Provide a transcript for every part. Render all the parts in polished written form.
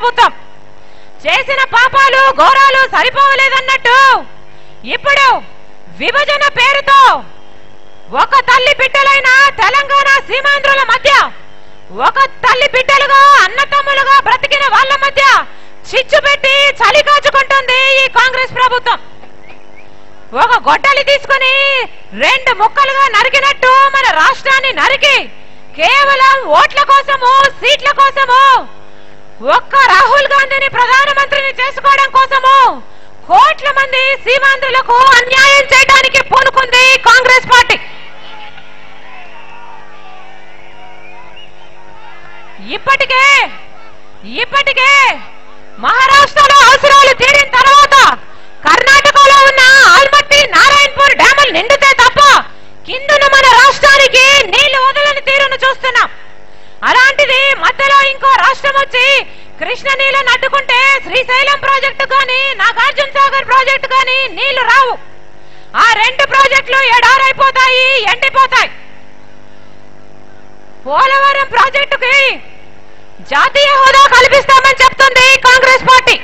ప్రభుత్వం చేసిన పాపాలు ఘోరాలు సరిపోవలేదన్నట్టు ఇప్పుడు విభజన పేరుతో ఒక తల్లి బిడ్డలైన తెలంగాణ సీమాంధ్రుల మధ్య ఒక తల్లి బిడ్డలుగా అన్నతమ్ములుగా బ్రతికిన వాళ్ళ మధ్య చిచ్చు పెట్టి చలి కాచుకుంటుంది ఈ కాంగ్రెస్ ప్రభుత్వం. ఒక గొడ్డలి తీసుకుని రెండు ముక్కలుగా నరికినట్టు మన రాష్ట్రాన్ని నరికి కేవలం ఓట్ల కోసము సీట్ల కోసము ఒక్క రాహుల్ గాంధీని ప్రధానమంత్రిని చేసుకోవడం కోసము కోట్ల మంది సీమాంధ్రులకు అన్యాయం చేయడానికి పూనుకుంది కాంగ్రెస్ పార్టీ. ఇప్పటికే మహారాష్ట్రలో అవసరాలు తీరిన తర్వాత కర్ణాటకలో ఉన్న ఆల్మట్టి నారాయణపూర్ డ్యాములు నిండితే తప్ప కిందన మన రాష్ట్రానికి నీళ్లు వదలని తీరును చూస్తున్నాం. అలాంటిది మధ్యలో ఇంకో రాష్ట్రం వచ్చి కృష్ణ నీళ్లను అడ్డుకుంటే శ్రీశైలం ప్రాజెక్టు గాని నాగార్జున సాగర్ ప్రాజెక్టు గాని నీళ్లు రావు. ఆ రెండు ప్రాజెక్టులు ఎడారైపోతాయి, ఎండిపోతాయి. పోలవరం ప్రాజెక్టుకి జాతీయ హోదా కల్పిస్తామని చెప్తుంది కాంగ్రెస్ పార్టీ.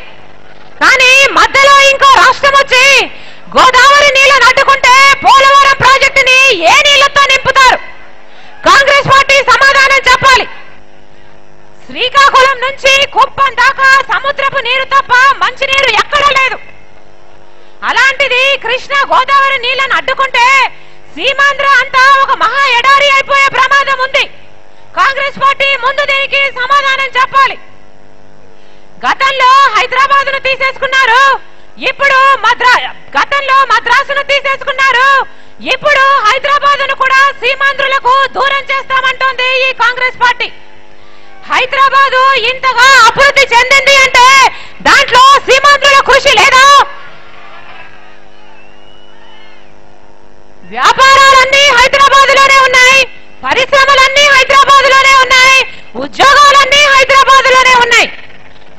కానీ మధ్యలో ఇంకో రాష్ట్రం వచ్చి గోదావరి నీళ్లను అడ్డుకుంటే పోలవరం ప్రాజెక్టుని ఏ నీళ్లతో నింపుతారు? కాంగ్రెస్ పార్టీ సమాధానం చెప్పాలి. శ్రీకాకుళం నుంచి కుప్పం దాకా సముద్రపు నీరు తప్ప మంచినీరు ఎక్కడా లేదు. అలాంటిది కృష్ణ గోదావరి నీళ్లను అడ్డుకుంటే సీమాంధ్ర అంతా ఒక మహా ఎడారి అయిపోయే ప్రమాదం ఉంది. కాంగ్రెస్ పార్టీ ముందు దీనికి సమాధానం చెప్పాలి. గతంలో హైదరాబాద్ ను తీసేసుకున్నారు, ఇప్పుడు గతంలో మద్రాసును తీసేసుకున్నారు, ఇప్పుడు హైదరాబాద్ ను కూడా సీమాంధ్రులకు దూరం చేస్తామంటోంది ఈ కాంగ్రెస్ పార్టీ. హైదరాబాద్ ఇంతగా అభివృద్ధి చెందింది అంటే దాంట్లో సీమాంధ్రుల కృషి లేదా? వ్యాపారాలన్నీ హైదరాబాద్ లోనే ఉన్నాయి, పరిశ్రమలన్నీ హైదరాబాద్ లోనే ఉన్నాయి, ఉద్యోగాలన్నీ హైదరాబాద్ లోనే ఉన్నాయి.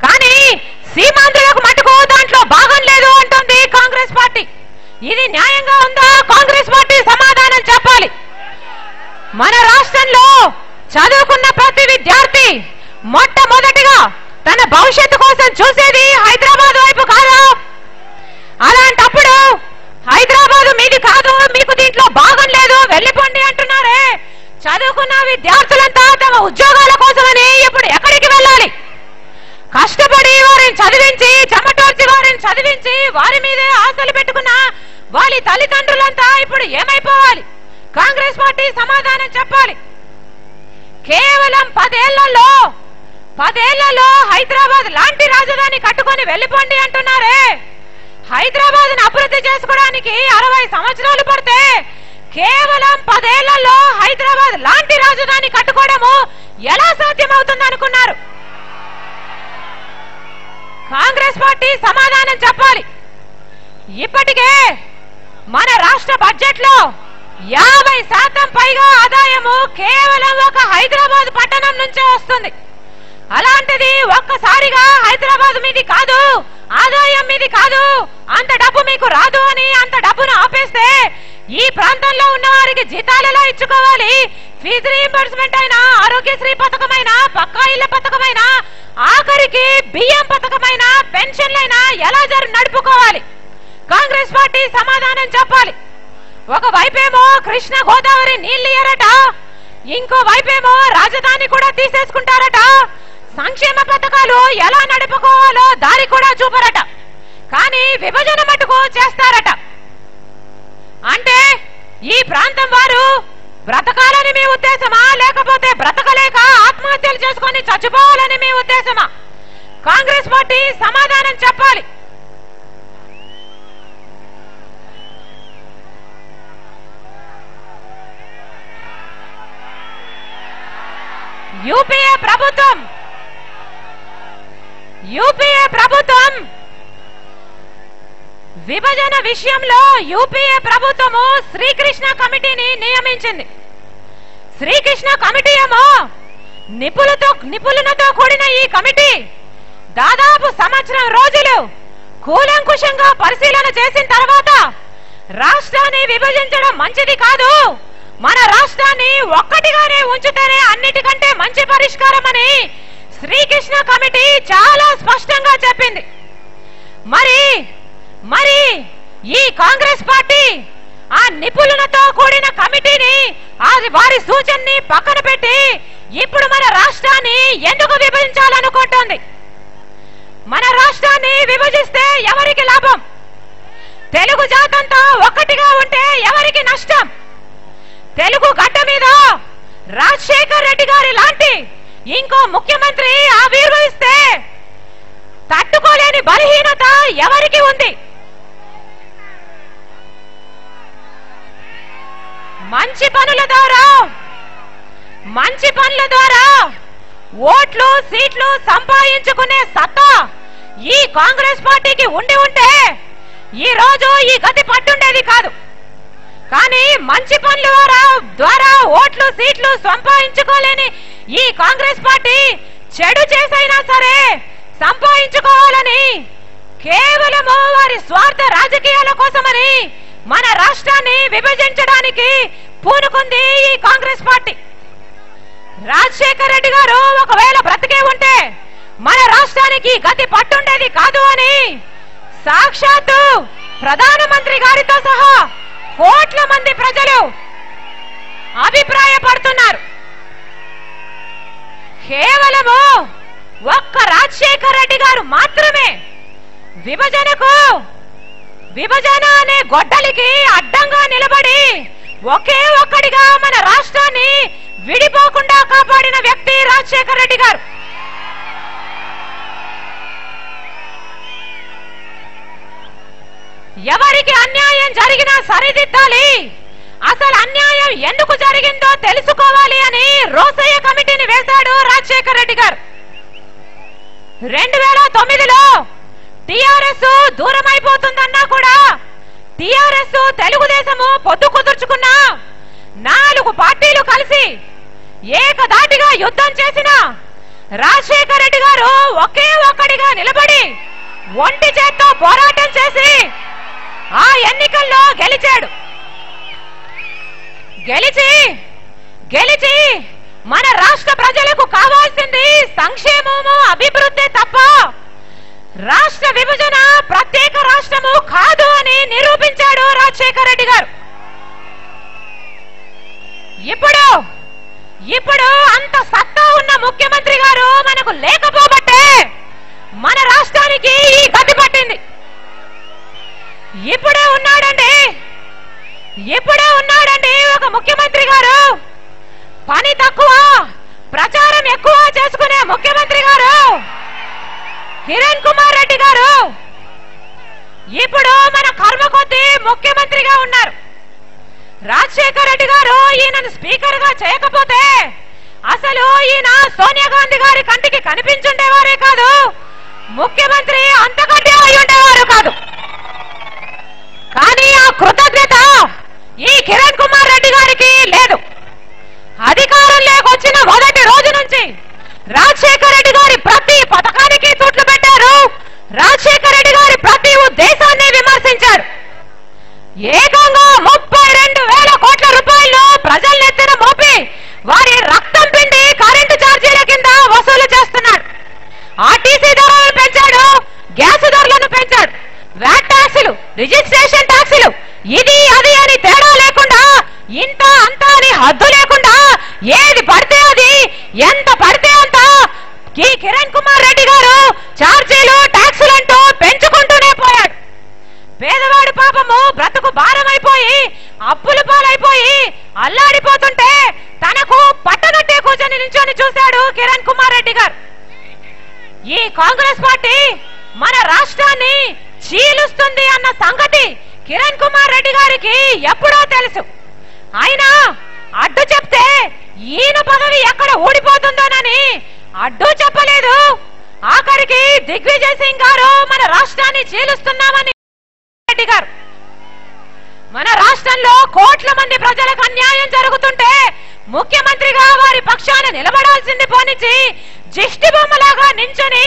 కానీ సీమాంధ్రులకు మటుకు దాంట్లో భాగం లేదు అంటుంది కాంగ్రెస్ పార్టీ. ఇది న్యాయంగా ఉందా? కాంగ్రెస్ పార్టీ సమాధానం చెప్పాలి. మన రాష్ట్రంలో చదువుకున్న ప్రతి విద్యార్థి మొట్టమొదటిగా తన భవిష్యత్తు కోసం చూసేది హైదరాబాద్ వైపు కాదు. అలాంటప్పుడు హైదరాబాద్ మీది కాదు, మీకు దీంట్లో భాగం లేదు, వెళ్ళిపోండి అంటున్నారే. చదువుకున్న విద్యార్థులంతా తమ ఉద్యోగాల కోసమని ఇప్పుడు ఎక్కడికి వెళ్ళాలి? కష్టపడి వారిని చదివించి చెమటోర్చి వారిని చదివించి వారి మీదే ఆశలు పెట్టుకున్న వాళ్ళ తల్లిదండ్రులంతా ఇప్పుడు ఏమైపోవాలి? కాంగ్రెస్ పార్టీ సమాధానం చెప్పాలి. కేవలం 10 ఏళ్లలో హైదరాబాద్ లాంటి రాజధాని కట్టుకొని వెళ్ళిపోండి అంటున్నారే. హైదరాబాద్ ను అభివృద్ధి చేసుకోవడానికి 60 సంవత్సరాలు పడితే కేవలం 10 ఏళ్లలో హైదరాబాద్ లాంటి రాజధాని కట్టుకోవడము ఎలా సాధ్యమవుతుంది అనుకున్నారు? కాంగ్రెస్ పార్టీ సమాధానం చెప్పాలి. ఇప్పటికే మన రాష్ట్ర బడ్జెట్ లో 50% పైగా ఆదాయము కేవలం ఒక హైదరాబాద్ పట్టణం నుంచే వస్తుంది. అలాంటిది ఒక్కసారిగా హైదరాబాద్ మీది కాదు, ఆదాయం మీది కాదు, అంత డబ్బు మీకు రాదు అని అంత డబ్బును ఆపేస్తే ఈ ప్రాంతంలో ఉన్న వారికి జీతాలలో ఇచ్చుకోవాలి. ఫీజు రీయింబర్స్మెంట్ అయినా, ఆరోగ్యశ్రీ పథకమైనా, పక్కా ఇళ్ల పథకమైనా, ఆఖరికి బియ్యం పథకమైనా, పెన్షన్లైనా ఎలా నడుపుకోవాలి? కాంగ్రెస్ పార్టీ సమాధానం చెప్పాలి. ఒక వైపేమో కృష్ణ గోదావరి నీళ్లు ఇయ్యరట, ఇంకో వైపేమో రాజధాని కూడా తీసేసుకుంటారట, సంక్షేమ పథకాలు ఎలా నడుపుకోవాలో దారి కూడా చూపరట, కానీ విభజన మటుకు చేస్తారట. అంటే ఈ ప్రాంతం వారు బ్రతకాలని మీ ఉద్దేశమా, లేకపోతే బ్రతకలేక ఆత్మహత్యలు చేసుకొని చచ్చిపోవాలని మీ ఉద్దేశమా? కాంగ్రెస్ పార్టీ సమాధానం చెప్పాలి. యూపీఏ ప్రభుత్వం విభజన విషయంలో యూపీఏ ప్రభుత్వము శ్రీకృష్ణ కమిటీని నియమించింది. శ్రీకృష్ణ కమిటీ ఏమో నిపుణులతో కూడిన ఈ కమిటీ దాదాపు సంవత్సరం రోజులు కూలంకుషంగా పరిశీలన చేసిన తర్వాత రాష్ట్రాన్ని విభజించడం మంచిది కాదు, మన రాష్ట్రాన్ని ఒక్కటిగానే ఉంచితేనే అన్నిటికంటే మంచి పరిష్కారం అని శ్రీకృష్ణ కమిటీ చాలా లాభం? తెలుగు జాతంతో ఒక్కటిగా ఉంటే ఎవరికి నష్టం? తెలుగు గడ్డ మీద రాజశేఖర్ రెడ్డి గారి లాంటి ఇంకో ముఖ్యమంత్రి ఆవిర్భవిస్తే తట్టుకోలేని బలహీనత ఎవరికి ఉంది? మంచి పనుల ద్వారా ఓట్లు సీట్లు సంపాదించుకునే సత్తా ఈ కాంగ్రెస్ పార్టీకి ఉంటే ఈ రోజు ఈ గతి పట్టుండేది కాదు. కానీ మంచి పనుల ద్వారా ఓట్లు సీట్లు సంపాదించుకోలేని ఈ కాంగ్రెస్ పార్టీ చెడు చేసైనా సరే సంపాదించుకోవాలని కేవలము వారి స్వార్థ రాజకీయాల కోసమని మన రాష్ట్రాన్ని విభజించడానికి పూనుకుంది ఈ కాంగ్రెస్ పార్టీ. రాజశేఖర్ రెడ్డి గారు ఒకవేళ బ్రతికే ఉంటే మన రాష్ట్రానికి గతి పట్టుండేది కాదు అని సాక్షాత్తు ప్రధానమంత్రి గారితో సహా కోట్ల మంది ప్రజలు అభిప్రాయపడుతున్నారు. కేవలము ఒక్క రాజశేఖర్ రెడ్డి గారు మాత్రమే విభజన అనే గొడ్డలికి అడ్డంగా నిలబడి ఒకే ఒక్కడిగా మన రాష్ట్రాన్ని విడిపోకుండా కాపాడిన వ్యక్తి రాజశేఖర్ రెడ్డి గారు. ఎవరికి అన్యాయం జరిగినా సరిదిద్దాలి, అసలు అన్యాయం ఎందుకు జరిగిందో తెలుసుకోవాలి అని రోసయ్య కమిటీని వేశాడు రాజశేఖర్ రెడ్డి గారు. 2009లో టిఆర్ఎస్ దూరం అయిపోతుందన్నా కూడా టిఆర్ఎస్ తెలుగుదేశము పొత్తు కుదుర్చుకున్న 4 పార్టీలు కలిసి ఏకదాటిగా యుద్ధం చేసిన రాజశేఖర్ రెడ్డి గారు ఒకే ఒక్కడిగా నిలబడి ఒంటి చేత్తో పోరాటం చేసి ఆ ఎన్నికల్లో గెలిచాడు. గెలిచి మన రాష్ట్ర ప్రజలకు కావాల్సింది సంక్షేమము అభివృద్ధి తప్ప రాష్ట్ర విభజన ప్రత్యేక రాష్ట్రము కాదు అని నిరూపించాడు రాజశేఖర్ రెడ్డి గారు. ఇప్పుడు అంత సత్తా ఉన్న ముఖ్యమంత్రి గారు మనకు లేకపోబట్టే మన రాష్ట్రానికి ఈ గతి పట్టింది. ఇప్పుడే ఉన్నాడండి ఒక ముఖ్యమంత్రి గారు, పని తక్కువ ప్రచారం ఎక్కువ చేసుకునే ముఖ్యమంత్రి గారు కిరణ్ కుమార్ రెడ్డి గారు ఇప్పుడు మన కర్మ కొద్దీ ముఖ్యమంత్రిగా ఉన్నారు. రాజశేఖర్ రెడ్డి గారు ఈయనను స్పీకర్ గా చేయకపోతే అసలు ఈయన సోనియా గాంధీ గారి కంటికి కనిపించుండేవారే కాదు, ముఖ్యమంత్రి అంతకంటే అయి ఉండేవారు కాదు. కానీ ఆ కృతజ్ఞత ఈ కిరణ్ కుమార్ రెడ్డి గారికి లేదు. అధికారంలోకి వచ్చిన మొదటి రోజు నుంచి రాజశేఖర్ రెడ్డి గారి ప్రతి పథకానికి తూట్లు పెట్టారు. రాజశేఖర్ రెడ్డి గారి ప్రతి ఉద్దేశాన్ని విమర్శించారు. ఏకంగా 32,000 కోట్ల రూపాయలు ప్రజలెత్తిన మోపి వారి రక్తం పిండి కరెంటు ఛార్జీల కింద వసూలు చేస్తున్నాడు. ఆర్టీసీ ధరలను పెంచాడు, గ్యాస్ ధరలను పెంచాడు, వ్యాట్ ట్యాక్సులు, రిజిస్ట్రేషన్ ట్యాక్సులు, ఇది అది అని తేడా లేకుండా ఇంత అంత అని హద్దు లేకుండా ఏది పడితే అది ఎంత పడితే అంత ఈ కిరణ్ కుమార్ రెడ్డి గారు ఛార్జీలు ట్యాక్సులు అంటూ పెంచుకుంటూనే పోయాడు. పేదవాడి పాపము బ్రతుకు భారమైపోయి అప్పుల పాలైపోయి అల్లాడిపోతుంటే తనకు పట్టనట్టే కూర్చొని నించొని చూశాడు కిరణ్ కుమార్ రెడ్డి గారు. ఈ కాంగ్రెస్ పార్టీ మన రాష్ట్రాన్ని చీలుస్తుంది అన్న సంగతి కిరణ్ కుమార్ రెడ్డి గారికి ఎప్పుడో తెలుసు. అయినా అడ్డు చెప్తే ఈయన పదవి ఎక్కడ ఊడిపోతుందోనని అడ్డు చెప్పలేదు. ఆఖరికి దిగ్విజయ్ సింగ్ గారు మన రాష్ట్రాన్ని చీలుస్తున్నామని రెడ్డి గారు, మన రాష్ట్రంలో కోట్ల మంది ప్రజలకు అన్యాయం జరుగుతుంటే ముఖ్యమంత్రిగా వారి పక్షాన నిలబడాల్సింది పోనిచ్చి జిష్టి బొమ్మలాగా నిల్చొని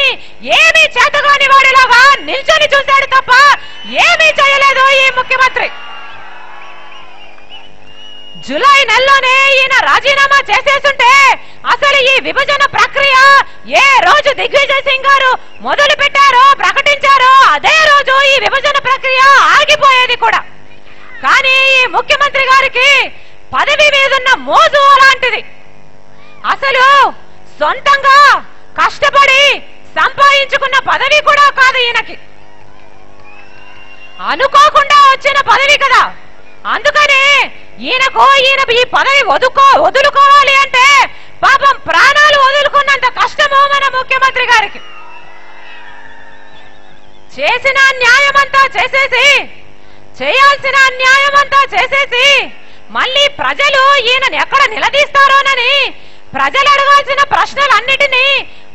ఏమీ చేతగాని వాడిలాగా నిల్చొని చూశాడు తప్ప ఏమీ చేయలేదు ఈ ముఖ్యమంత్రి. జూలై నెలలోనే ఈయన రాజీనామా చేసేస్తుంటే అసలు ఈ విభజన ప్రక్రియ ఏ రోజు దిగ్విజయ్ సింగ్ గారు మొదలు పెట్టారో ప్రకటించారో అదే రోజు ఈ విభజన ప్రక్రియ ఆగిపోయేది కూడా. కానీ ఈ ముఖ్యమంత్రి గారికి పదవి మీదున్న మోజు అలాంటిది. అసలు సొంతంగా కష్టపడి సంపాదించుకున్న పదవి కూడా కాదు ఈయనకి. అనుకోకుండా వచ్చిన పదవి కదా. అందుకనే ఈయన ఈ పదవి వదులుకోవాలి అంటే పాపం ప్రాణాలు వదులుకున్నంత కష్టము మన ముఖ్యమంత్రి గారికి. చేసిన న్యాయమంతా చేసేసి, చేయాల్సిన న్యాయమంతా చేసేసి మళ్ళీ ప్రజలు ఈయనని ఎక్కడ నిలదీస్తారోనని ప్రజలు అడగాల్సిన ప్రశ్నలన్నిటినీ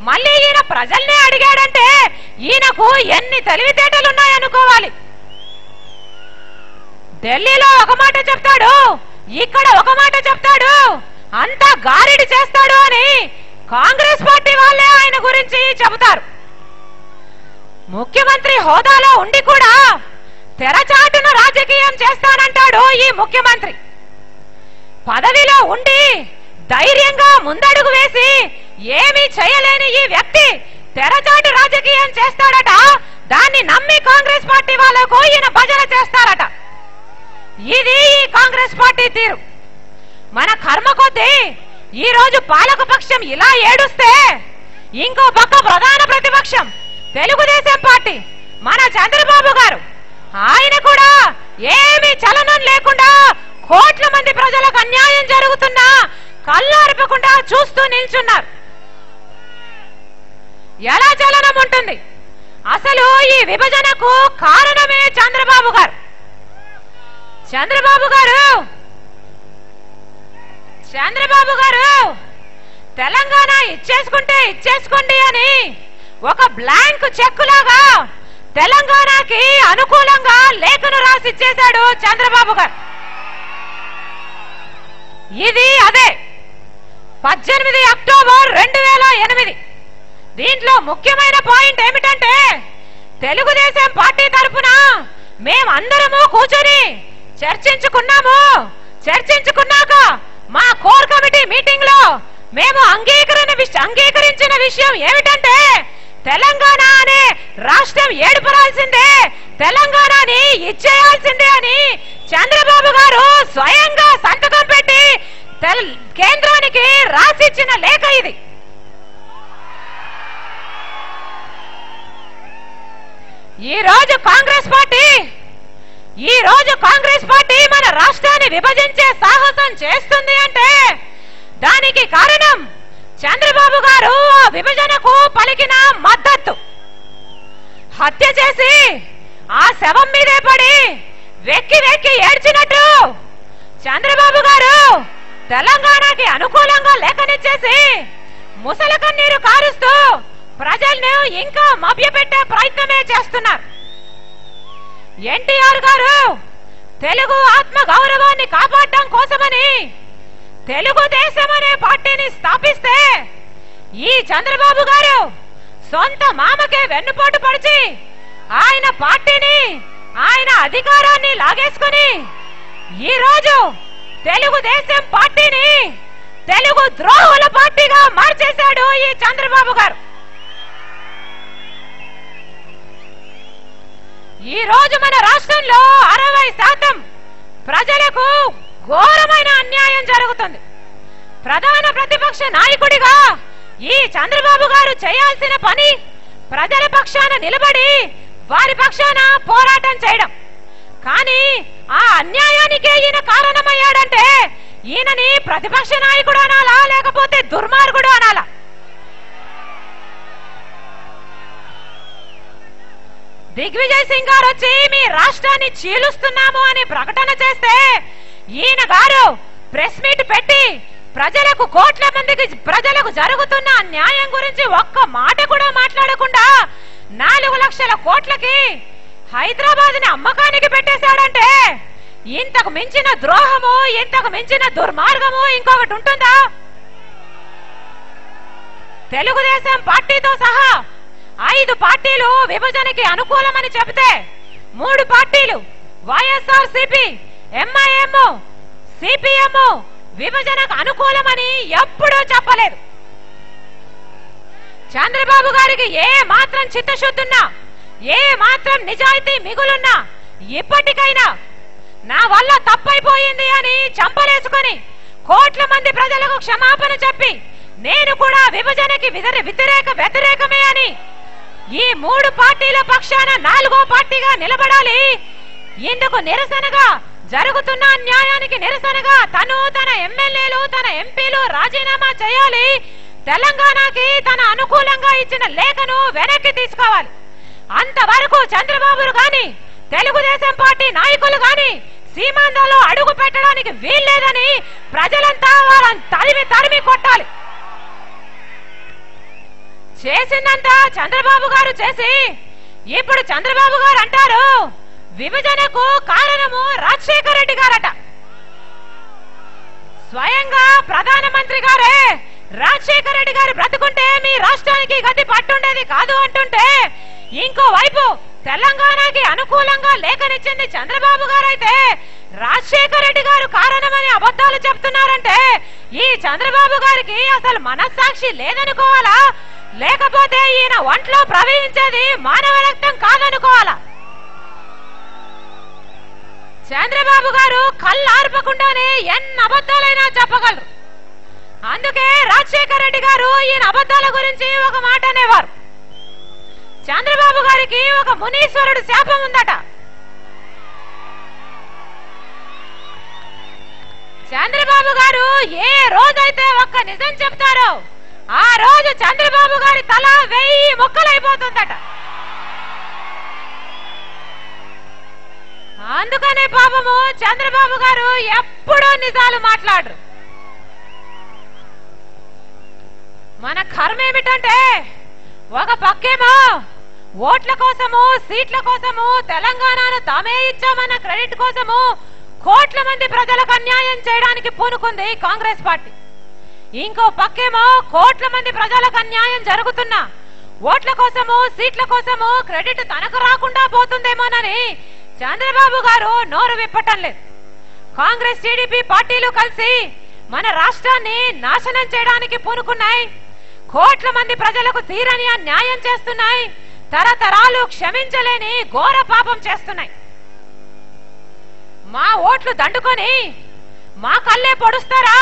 మళ్ళీ ఈయన ప్రజల్నే అడిగాడంటే ఈయనకు ఎన్ని తెలివితేటలున్నాయనుకోవాలి. ఢిల్లీలో ఒక మాట చెప్తాడు, ఇక్కడ ఒక మాట చెప్తాడు, అంతా గారిడి చేస్తాడు అని కాంగ్రెస్ పార్టీ వాళ్ళే ఆయన గురించి చెబుతారు. ముఖ్యమంత్రి హోదాలో ఉండి కూడా తెరచాటున రాజకీయం చేస్తానంటాడు ఈ ముఖ్యమంత్రి. పదవిలో ఉండి ధైర్యంగా ముందడుగు వేసి ఏమీ చేయలేని ఈ వ్యక్తి తెరచాటు రాజకీయం చేస్తాడట. దాన్ని నమ్మి కాంగ్రెస్ పార్టీ వాళ్ళకు ఈయన భజన చేస్తారట. ఇది ఈ కాంగ్రెస్ పార్టీ తీరు. మన కర్మ కొద్దీ ఈ రోజు పాలకపక్షం ఇలా ఏడుస్తే ఇంకో పక్క ప్రధాన ప్రతిపక్షం తెలుగుదేశం పార్టీ మన చంద్రబాబు గారు, ఆయన కూడా ఏమీ చలనం లేకుండా కోట్ల మంది ప్రజలకు అన్యాయం జరుగుతున్నా కళ్ళార్పకుండా చూస్తూ నిల్చున్నారు. ఎలా చలనం ఉంటుంది? అసలు ఈ విభజనకు కారణమే చంద్రబాబు గారు. చంద్రబాబు గారు తెలంగాణ ఇచ్చేసుకోండి అని ఒక బ్లాంక్ చెక్ లాగా తెలంగాణకి అనుకూలంగా లేఖను రాసి ఇచ్చేశాడు చంద్రబాబు గారు. ఇది అదే 18 అక్టోబర్ 2008. దీంట్లో ముఖ్యమైన పాయింట్ ఏమిటంటే తెలుగుదేశం పార్టీ తరఫున మేమందరము కూర్చొని చర్చించుకున్నాక మా కోర్ కమిటీ మీటింగ్ లో మేము అంగీకరించిన విషయం ఏమిటంటే తెలంగాణ అనే రాష్ట్రం ఏర్పడాల్సిందే, తెలంగాణని ఇచ్చేయాల్సిందే అని చంద్రబాబు గారు స్వయంగా సంతకం పెట్టి కేంద్రానికి రాసిచ్చిన లేఖ ఇది. ఈ రోజు కాంగ్రెస్ పార్టీ మన రాష్ట్రాన్ని విభజించే సాహసం చేస్తుంది అంటే దానికి కారణం చంద్రబాబు గారు ఆ విభజనకు పలికిన మద్దతు. హత్య చేసి ఆ శవం మీదే పడి వెక్కి ఏడ్చినట్టు చంద్రబాబు గారు తెలంగాణకి అనుకూలంగా లేఖనిచ్చేసి ముసల కన్నీరు కారుస్తూ ప్రజల్ని ఇంకా మభ్యపెట్టే ప్రయత్నమే చేస్తున్నారు. ఎన్టీఆర్ గారు తెలుగు ఆత్మ గౌరవాన్ని కాపాడటం కోసమని తెలుగుదేశం అనే పార్టీని స్థాపిస్తే ఈ చంద్రబాబు గారు సొంత మామకే వెన్నుపోటు పడిచి ఆయన పార్టీని, ఆయన అధికారాన్ని లాగేసుకుని ఈ రోజు తెలుగుదేశం పార్టీని తెలుగు ద్రోహుల పార్టీగా మార్చేశాడు ఈ చంద్రబాబు గారు. ఈ రోజు మన రాష్ట్రంలో 60% ప్రజలకు ఘోరమైన అన్యాయం జరుగుతుంది. ప్రధాన ప్రతిపక్ష నాయకుడిగా ఈ చంద్రబాబు గారు చేయాల్సిన పని ప్రజల పక్షాన నిలబడి వారి పక్షాన పోరాటం చేయడం. కానీ ఆ అన్యాయానికే ఈయన కారణమయ్యాడంటే ఈయనని ప్రతిపక్ష నాయకుడు అనాలా లేకపోతే దుర్మార్గుడు అనాలా? దిగ్విజయ్ సింగ్ గారు వచ్చి మీ రాష్ట్రాన్ని చీలుస్తున్నాము అని ప్రకటన చేస్తే ఈయన గారు ప్రెస్ మీట్ పెట్టి ప్రజలకు, కోట్ల మందికి ప్రజలకు జరుగుతున్న అన్యాయం గురించి ఒక్క మాట కూడా మాట్లాడకుండా 4 లక్షల కోట్లకి హైదరాబాద్ ని అమ్మకానికి పెట్టేశాడంటే ఇంతకు మించిన ద్రోహము, ఇంతకు మించిన దుర్మార్గము ఇంకొకటి ఉంటుందా? తెలుగుదేశం పార్టీతో సహా 5 పార్టీలు విభజనకి అనుకూలమని చెబితే 3 పార్టీలు వైఎస్ఆర్సీపీ, ఎంఐఎం, సిపిఎం విభజనకు అనుకూలమని ఎప్పుడూ చెప్పలేదు. చంద్రబాబు గారికి ఏ మాత్రం చిత్తశుద్ధున్నా, ఏ మాత్రం నిజాయితీ మిగులున్నా ఇప్పటికైనా నా వల్ల తప్పైపోయింది అని చంపలేసుకొని కోట్ల మంది ప్రజలకు క్షమాపణ చెప్పి నేను కూడా విభజనకి వ్యతిరేకమే అని ఈ 3 పార్టీల పక్షాన 4వ పార్టీగా నిలబడాలి. ఇందుకు నిరసనగా జరుగుతున్న అన్యాయానికి నిరసనగా తను తన ఎమ్మెల్యేలు తన ఎంపీలు రాజీనామా చేయాలి. తెలంగాణకి తన అనుకూలంగా ఇచ్చిన లేఖను వెనక్కి తీసుకోవాలి. అంతవరకు చంద్రబాబు గాని తెలుగుదేశం పార్టీ నాయకులు గాని సీమాంధ్రలో అడుగు పెట్టడానికి వీల్లేదని ప్రజలంతా వాళ్ళని తరిమి కొట్టాలి. చేసిందంతా చంద్రబాబు గారు చేసి ఇప్పుడు చంద్రబాబు గారు అంటారు విభజనకు కారణము రాజశేఖర రెడ్డి గారట. స్వయంగా ప్రధానమంత్రి గారే రాజశేఖర రెడ్డి గారు బ్రతుకుంటే మీ రాష్ట్రానికి గతి పట్టుండేది కాదు అంటుంటే, ఇంకో వైపు తెలంగాణకి అనుకూలంగా లేఖనిచ్చింది చంద్రబాబు గారైతే రాజశేఖర రెడ్డి గారు కారణమని అబద్ధాలు చెప్తున్నారంటే ఈ చంద్రబాబు గారికి అసలు మనస్సాక్షి లేదనుకోవాలా, లేకపోతే ఈయన ఒంట్లో ప్రవహించేది మానవ రక్తం కాదనుకోవాలా? చంద్రబాబు గారు కళ్ళు ఆర్పకుండానే ఎన్ని అబద్ధాలైనా చెప్పగలరు. అందుకే రాజశేఖర రెడ్డి గారు ఈయన అబద్ధాల గురించి ఒక మాట అనేవారు. చంద్రబాబు గారికి ఒక మునీశ్వరుడు శాపం ఉందట. చంద్రబాబు గారు ఏ రోజైతే ఒక్క నిజం చెప్తారో ఆ రోజు చంద్రబాబు గారి తల 1000 ముక్కలైపోతుందట. అందుకనే పాపము చంద్రబాబు గారు ఎప్పుడూ నిజాలు మాట్లాడరు. మన కర్మ ఏమిటంటే ఒక పక్కేమో ఓట్ల కోసము సీట్ల కోసము తెలంగాణను తామే ఇచ్చామన్న క్రెడిట్ కోసము కోట్ల మంది ప్రజలకు అన్యాయం చేయడానికి పూనుకుంది కాంగ్రెస్ పార్టీ. ఇంకో పక్కేమో కోట్ల మంది ప్రజలకు అన్యాయం జరుగుతున్నా ఓట్ల కోసము సీట్ల కోసము క్రెడిట్ తనకు రాకుండా పోతుందేమోనని చంద్రబాబు గారు నోరు విప్పటం లేదు. కాంగ్రెస్ టీడీపీ పార్టీలు కలిసి మన రాష్ట్రాన్ని నాశనం చేయడానికి పూనుకున్నాయి. కోట్ల మంది ప్రజలకు తీరని అన్యాయం చేస్తున్నాయి. తరతరాలు క్షమించలేని ఘోర పాపం చేస్తున్నాయి. మా ఓట్లు దండుకొని మా కళ్ళే పొడుస్తారా,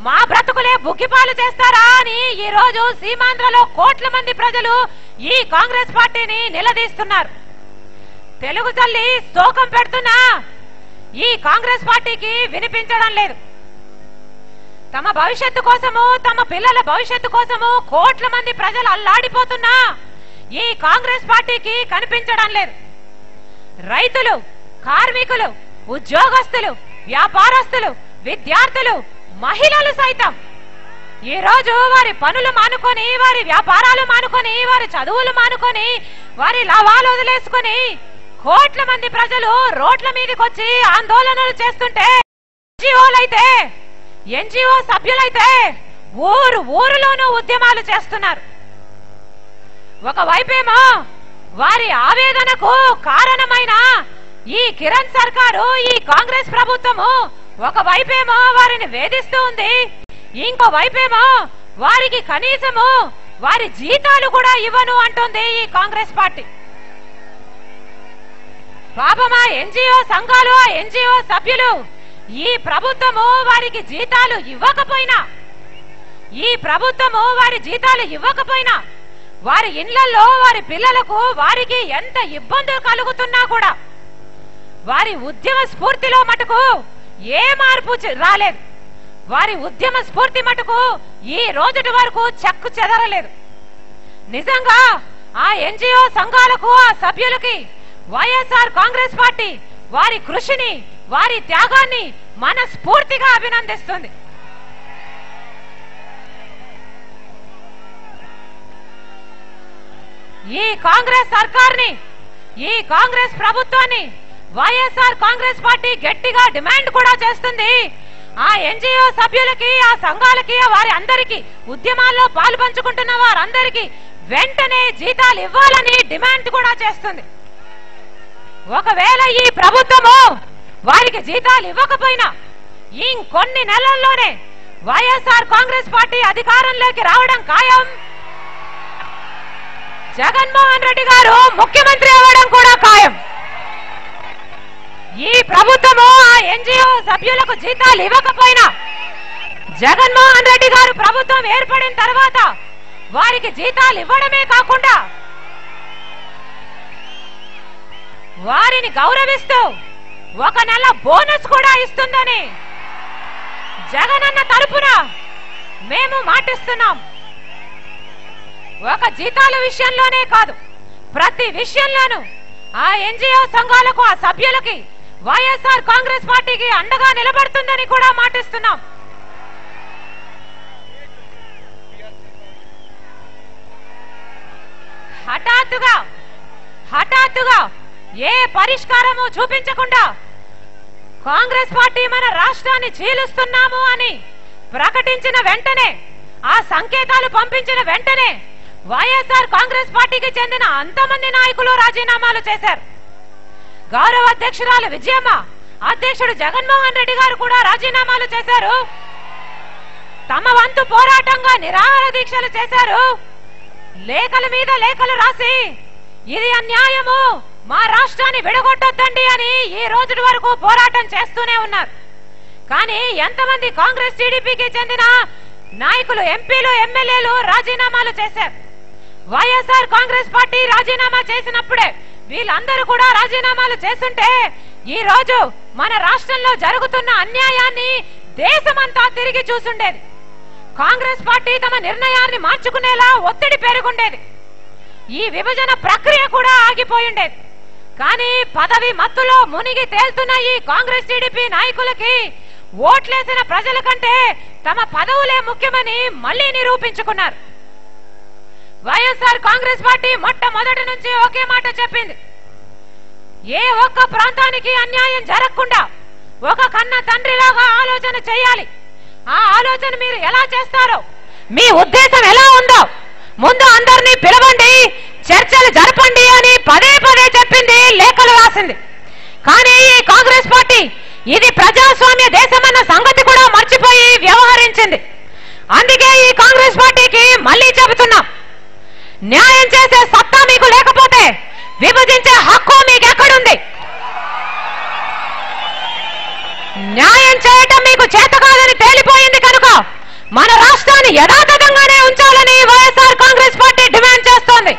మా బ్రతుకులే బుగ్గిపాలు చేస్తారా అని ఈ రోజు సీమాంధ్రలో కోట్ల మంది ప్రజలు ఈ కాంగ్రెస్ పార్టీని నిలదీస్తున్నారు. తెలుగు తల్లి శోకం పెడుతున్నా ఈ కాంగ్రెస్ పార్టీకి వినిపించడం లేదు. తమ భవిష్యత్తు కోసము తమ పిల్లల భవిష్యత్తు కోసము కోట్ల మంది ప్రజలు అల్లాడిపోతున్నా ఈ కాంగ్రెస్ పార్టీకి కనిపించడం లేదు. రైతులు, కార్మికులు, ఉద్యోగస్తులు, వ్యాపారస్తులు, విద్యార్థులు, మహిళలు సైతం ఈ రోజు వారి పనులు మానుకొని వారి వ్యాపారాలు మానుకొని వారి చదువులు మానుకొని వారి లాభాలు వదిలేసుకొని కోట్ల మంది ప్రజలు రోడ్ల మీదకి వచ్చి ఆందోళనలు చేస్తుంటే ఎన్జిఓ సభ్యులైతే ఊరులోనూ ఉద్యమాలు చేస్తున్నారు. ఒకవైపేమో వారి ఆవేదనకు కారణమైన ఈ కిరణ్ సర్కారు ఈ కాంగ్రెస్ ప్రభుత్వము ఒకవైపేమో వారిని వేధిస్తూ ఉంది. ఇంకో వైపేమో వారికి కనీసము వారి జీతాలు కూడా ఇవ్వను అంటుంది ఈ కాంగ్రెస్ పార్టీ. పాపమా ఎన్జిఓ సంఘాలు, ఎన్జిఓ సభ్యులు ఈ ప్రభుత్వము వారికి జీతాలు ఇవ్వకపోయినా వారి ఇళ్లలో వారి పిల్లలకు వారికి ఎంత ఇబ్బందులు కలుగుతున్నా కూడా వారి ఉద్యమ స్ఫూర్తిలో మటుకు ఏ మార్పు రాలేదు. వారి ఉద్యమ స్ఫూర్తి మటుకు ఈ రోజుటి వరకు చెక్కు చెదరలేదు. నిజంగా ఆ ఎన్జిఓ సంఘాలకు ఆ సభ్యులకి వైఎస్ఆర్ కాంగ్రెస్ పార్టీ వారి కృషిని వారి త్యాగాన్ని మనస్ఫూర్తిగా అభినందిస్తుంది. ఈ కాంగ్రెస్ సర్కార్ని ఈ కాంగ్రెస్ ప్రభుత్వాన్ని వైఎస్ఆర్ కాంగ్రెస్ పార్టీ గట్టిగా డిమాండ్ కూడా చేస్తుంది. ఆ ఎన్జిఓ సభ్యులకి ఆ సంఘాలకి వారి అందరికీ ఉద్యమాల్లో పాలు పంచుకుంటున్న వారందరికీ వెంటనే జీతాలు ఇవ్వాలని డిమాండ్ కూడా చేస్తుంది. ఒకవేళ ఈ ప్రభుత్వము వారికి జీతాలు ఇవ్వకపోయినా ఇంకొన్ని నెలల్లోనే వైఎస్ఆర్ కాంగ్రెస్ పార్టీ అధికారంలోకి రావడం ఖాయం. జగన్మోహన్ రెడ్డి గారు ముఖ్యమంత్రి అవ్వడం కూడా ఖాయం. ఈ ప్రభుత్వము ఆ ఎన్జిఓ సభ్యులకు జీతాలు ఇవ్వకపోయినా జగన్మోహన్ రెడ్డి గారు ప్రభుత్వం ఏర్పడిన తర్వాత వారికి జీతాలు ఇవ్వడమే కాకుండా వారిని పార్టీని గౌరవిస్తూ ఒక నెల బోనస్ కూడా ఇస్తుందని జగనన్న తరపున మేము మాటిస్తున్నాం. ఒక జీతాల విషయంలోనే కాదు, ప్రతి విషయంలోనూ ఆ ఎన్జిఓ సంఘాలకు, ఆ సభ్యులకి వైఎస్ఆర్ కాంగ్రెస్ పార్టీకి అండగా నిలబడుతుందని కూడా మాటిస్తున్నాం. హఠాత్తుగా ఏ పరిష్కారము చూపించకుండా కాంగ్రెస్ పార్టీ మన రాష్ట్రాన్ని చీలుస్తున్నాము అని ప్రకటించిన వెంటనే, ఆ సంకేతాలు పంపించిన వెంటనే వైఎస్ఆర్ కాంగ్రెస్ పార్టీకి చెందిన అంతమంది నాయకులు రాజీనామాలు చేశారు. గౌరవ అధ్యక్షురాలు విజయమ్మ, అధ్యక్షుడు జగన్మోహన్ రెడ్డి గారు కూడా రాజీనామాలు చేశారు. తమ వంతు పోరాటంగా నిరాహార దీక్షలు చేశారు. లేఖల మీద లేఖలు రాసి ఇది అన్యాయము, మా రాష్ట్రాన్ని విడగొట్టొద్దండి అని ఈ రోజు వరకు పోరాటం చేస్తూనే ఉన్నారు. కానీ ఎంతమంది కాంగ్రెస్ టీడీపీకి చెందిన నాయకులు, ఎంపీలు, ఎమ్మెల్యేలు రాజీనామాలు చేశారు. వైఎస్ఆర్ కాంగ్రెస్ పార్టీ రాజీనామా చేసినప్పుడే వీళ్ళందరూ కూడా రాజీనామాలు చేస్తుంటే ఈ రోజు మన రాష్ట్రంలో జరుగుతున్న అన్యాయాన్ని దేశమంతా తిరిగి చూసుండేది. కాంగ్రెస్ పార్టీ తమ నిర్ణయాన్ని మార్చుకునేలా ఒత్తిడి పెరుగుండేది. ఈ విభజన ప్రక్రియ కూడా ఆగిపోయిండేది. కానీ పదవి మత్తులో మునిగి తేల్తున్న ఈ కాంగ్రెస్ టీడీపీ నాయకులకి ఓట్లేసిన ప్రజల కంటే తమ పదవులే ముఖ్యమని మళ్లీ నిరూపించుకున్నారు. వైఎస్ఆర్ కాంగ్రెస్ పార్టీ మొట్టమొదటి నుంచి ఒకే మాట చెప్పింది, ఏ ఒక్క ప్రాంతానికి అన్యాయం జరగకుండా ఒక కన్న తండ్రిలాగా ఆలోచన చేయాలి. ఆ ఆలోచన మీరు ఎలా చేస్తారో, మీ ఉద్దేశం ఎలా ఉందో ముందు అందరినీ పిలవండి, చర్చలు జరపండి అని పదే పదే చెప్పింది, లేఖలు రాసింది. కానీ ఈ కాంగ్రెస్ పార్టీ ఇది ప్రజాస్వామ్య దేశమన్న సంగతి కూడా మర్చిపోయి వ్యవహరించింది. అందుకే ఈ కాంగ్రెస్ పార్టీకి మళ్లీ చెబుతున్నాం, న్యాయం చేసే సత్తా మీకు లేకపోతే విభజించే హక్కు మీకు ఎక్కడుంది? న్యాయం చేయటం మీకు చేత కాదని తేలిపోయింది కనుక మన రాష్ట్రాన్ని యథాతథంగానే ఉంచాలని వైఎస్ఆర్ కాంగ్రెస్ పార్టీ డిమాండ్ చేస్తోంది.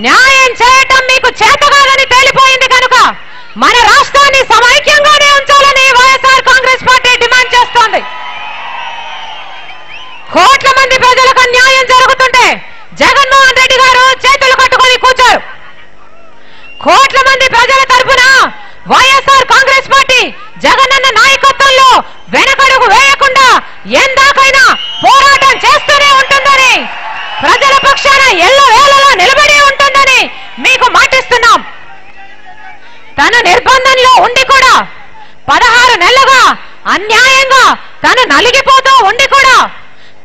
న్యాయం చేయటం మీకు చేత కాదని తేలిపోయింది కనుక మన రాష్ట్రాన్ని సమైక్యంగానే ఉంచాలని వైఎస్ఆర్ కాంగ్రెస్ పార్టీ డిమాండ్ చేస్తోంది. కోట్ల మంది ప్రజలకు న్యాయం జరుగుతుంటే జగన్మోహన్ రెడ్డి గారు చేతులు కట్టుకొని కూర్చోరు. కోట్ల మంది ప్రజల తరఫున వైఎస్ఆర్ కాంగ్రెస్ పార్టీ జగనన్న నాయకత్వంలో వెనకడుగు వేయకుండా ఎందాకైనా పోరాటం చేస్తూనే ఉంటుందని, ప్రజల పక్షాన ఎల్లవేళలా నిలబడి ఉంటుందని మీకు మాటిస్తున్నాం. తన నిర్బంధంలో ఉండి కూడా 16 నెలలుగా అన్యాయంగా తను నలిగిపోతూ ఉండి కూడా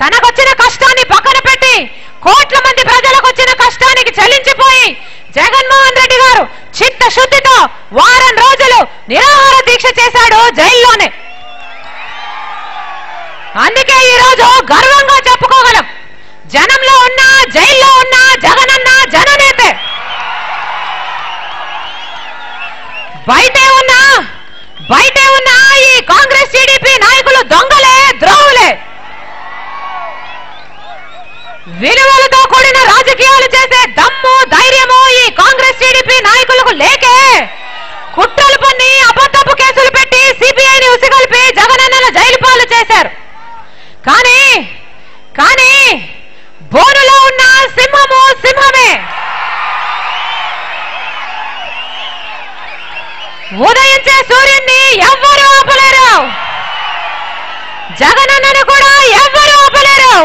తనకొచ్చిన కష్టాన్ని పక్కన పెట్టి కోట్ల మంది ప్రజలకు వచ్చిన కష్టానికి చెల్లించిపోయి జగన్మోహన్ రెడ్డి గారు చిత్తశుద్ధితో వారం రోజులు నిరాహార దీక్ష చేశాడు జైల్లోనే. అందుకే ఈ రోజు గర్వంగా చెప్పుకోగలం, జనంలో ఉన్న, జైల్లో ఉన్న జగనన్న జననేతే. బయటే ఉన్న ఈ కాంగ్రెస్ టీడీపీ నాయకులు దొంగలే, ద్రోహులే. విలువలతో కూడిన రాజకీయాలు చేసే దమ్ము, ధైర్యము ఈ కాంగ్రెస్ టీడీపీ నాయకులకు లేకే కుట్రలు పన్ని అబద్ధపు కేసులు పెట్టి సిబిఐని ఉసిగొల్పి జగనన్నను జైలు పాలు చేశారు. కానీ బోనులో ఉన్న సింహము సింహమే. ఉదయించే సూర్యుడిని ఎవ్వరూ ఆపలేరు, జగనన్నను కూడా ఎవ్వరూ ఆపలేరు.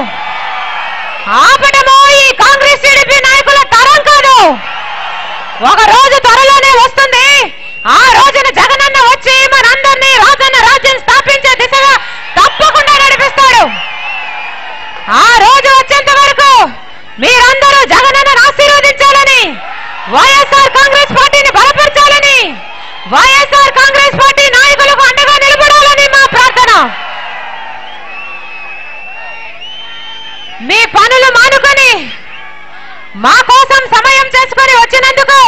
ఆపటము ఈ కాంగ్రెస్ టీడీపీ నాయకుల తరం కాదు. ఒక రోజు త్వరలోనే వస్తుంది. ఆ రోజున జగనన్న వచ్చి మనందరినీ రాజన్న రాజ్యం స్థాపించే దిశగా తప్పకుండా నడిపిస్తాడు. ఆ రోజు వచ్చేంత వరకు మీరందరూ జగనన్నను ఆశీర్వదించాలని, వైఎస్ఆర్ కాంగ్రెస్ పార్టీని బలపరచాలని, వైఎస్ఆర్ కాంగ్రెస్ పార్టీ నాయకులకు అండగా నిలబడాలని మా ప్రార్థన. మీ పనులు మానుకొని మా కోసం సమయం చేసుకొని వచ్చినందుకు,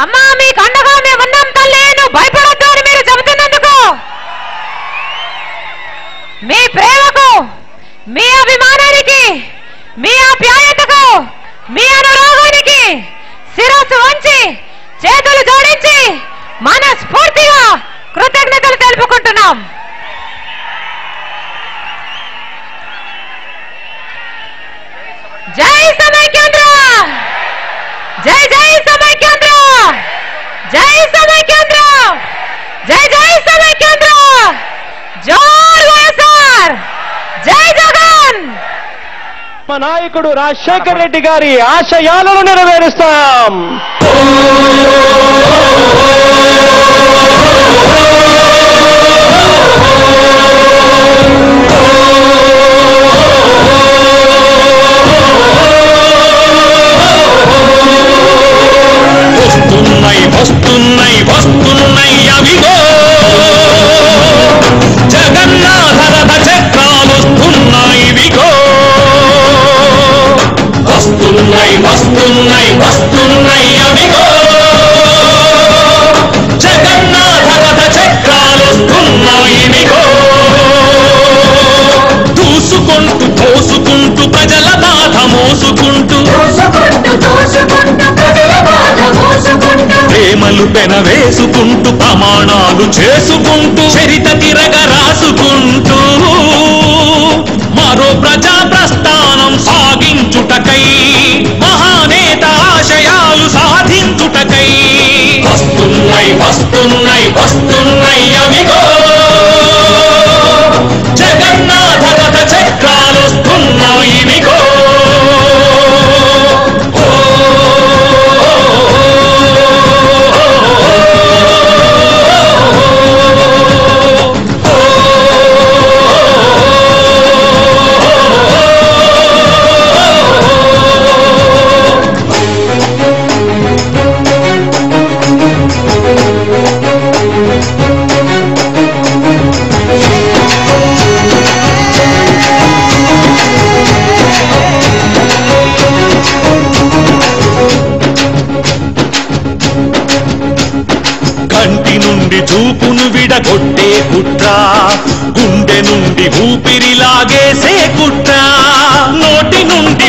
అమ్మా మీకు అండగా మేమున్నాం తల్లి, నువ్వు భయపడొద్దు అని మీరు చెబుతున్నందుకు, మీ ప్రేమకు, మీ అభిమానానికి, మీ ఆప్యాయతకు, మీ అనురాగానికి శిరస్సు వంచి చేతులు జోడించి మనస్ఫూర్తిగా కృతజ్ఞతలు తెలుపుకుంటున్నాం. జై సమైక్యాంధ్ర, జై జై సమైక్యాంధ్ర, జై సమైక్యాంధ్ర, జై జై సమైక్యాంధ్ర, జోర్ వైఎస్ఆర్, జై జగన్. మా నాయకుడు రాజశేఖర్ రెడ్డి గారి ఆశయాలను నెరవేరుస్తాం. వస్తున్నాయి వస్తున్నాయి అవిగో జగన్నాథ రథ చక్రాలు వస్తున్నాయి విగో. వస్తున్నాయి వస్తున్నాయి వస్తున్నాయి అవిగో జగన్నాథ రథ చక్రాలు వస్తున్నాయి విగో. దూసుకుంటూ తోసుకుంటూ ప్రజల బాధ మోసుకుంటూ ప్రేమలు పెనవేసుకుంటూ ప్రమాణాలు చేసుకుంటూ చరిత తిరగ రాసుకుంటూ మరో ప్రజా ప్రస్థానం సాగించుటకై మహానేత ఆశయాలు సాధించుటకై వస్తున్నాయి వస్తున్నాయి వస్తున్నాయి అవిగో జగన్నాథ రథ చక్రాలు వస్తున్నాయి విగో. కంటి నుండి చూపును విడగొట్టే కుట్ర, గుండె నుండి ఊపిరి లాగేసే కుట్ర, నోటి నుండి